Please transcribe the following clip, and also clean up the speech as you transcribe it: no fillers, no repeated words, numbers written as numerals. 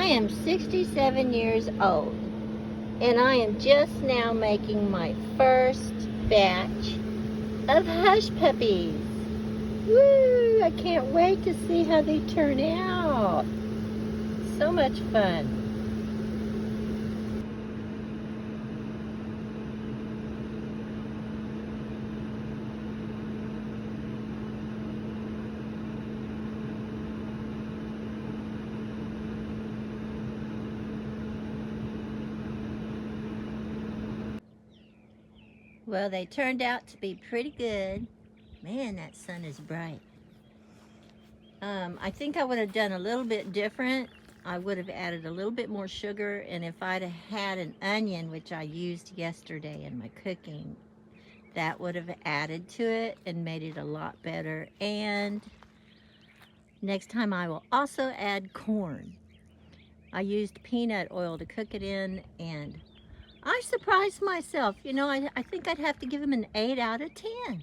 I am 67 years old, and I am just now making my first batch of hush puppies. Woo! I can't wait to see how they turn out. So much fun. Well, they turned out to be pretty good. Man, that sun is bright. I think I would have done a little bit different. I would have added a little bit more sugar, and if I'd have had an onion, which I used yesterday in my cooking, that would have added to it and made it a lot better. And next time I will also add corn. I used peanut oil to cook it in, and I surprised myself. You know, I think I'd have to give them an 8 out of 10.